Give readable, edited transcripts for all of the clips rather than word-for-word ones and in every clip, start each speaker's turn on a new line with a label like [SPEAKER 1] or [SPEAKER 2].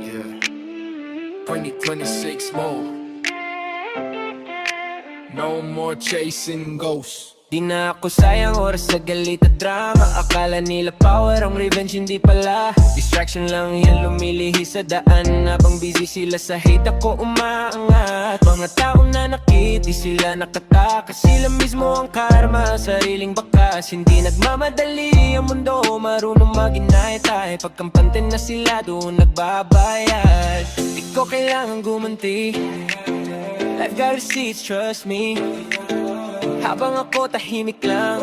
[SPEAKER 1] Yeah, 2026 more. No more chasing ghosts.
[SPEAKER 2] Di na ako sayang oras sa galit at drama. Akala nila power ang revenge, hindi pala. Distraction lang yan, lumilihi sa daan. Habang busy sila sa hate, ako umaangat. Mga taong nanakit, di sila nakatakas. Sila mismo ang karma, sariling bakas. Hindi nagmamadali ang mundo, marunong mag-inay-tay. Pagkampante na sila, doon nagbabayad. Di ko kailangan gumanti, I've got receipts, trust me. Habang ako tahimik lang,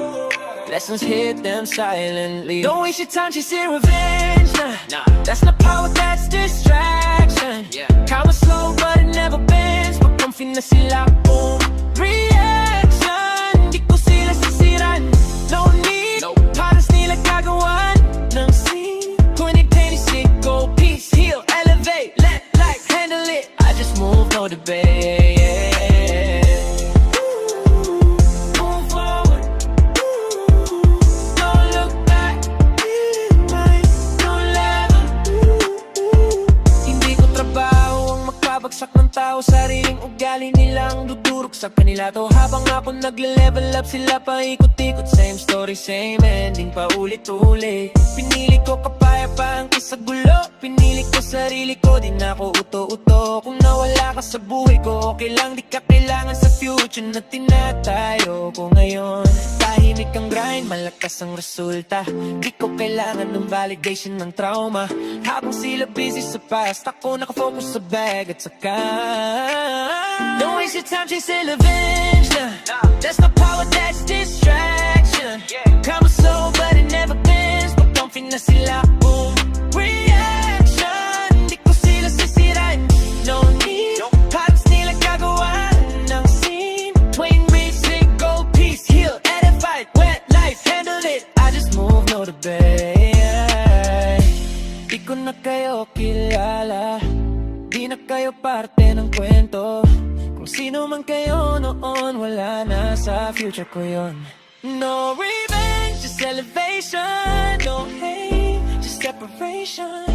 [SPEAKER 2] lessons hit them silently. Don't waste your time chasing revenge, nah. That's not power, that's distraction. Karma slow but it never bends. Pag comfy na sila, boom, reaction. Di ko sila sisiran, no need. Paras nila gagawan ng scene. 2026, go peace, heal, elevate. Let life handle it, I just move, no debate. Bagsak ng tao, sariling ugali nilang dudurog sa kanila to. Habang ako nagle-level up, sila paikot-ikot. Same story, same ending, paulit-ulit. Pinili ko kapayapaan kaysa gulo. Pinili ko sarili ko, di na ako uto-uto. Kung nawala ka sa buhay ko, okay lang. Di ka kailangan sa future na tinatayo ko ngayon. Tahimik ang grind, malakas ang resulta. Di ko kailangan ng validation ng trauma. Habang sila busy sa past, ako nakafocus sa bag at sa don't waste your time chasing revenge, nah. That's not power, that's distraction. Karma slow but it never bends. Pag comfy na sila, boom, reaction. Di ko sila sisirain, no need. Parang nila gagawan ng scene. Twain basic, go peace, heal, edified. Wet life, handle it, I just move, no debate. Di ko na kayo kilala, di na kayo parte ng kwento. Kung sino man kayo noon, wala na sa future ko yun. No revenge, just elevation. No hate, just separation.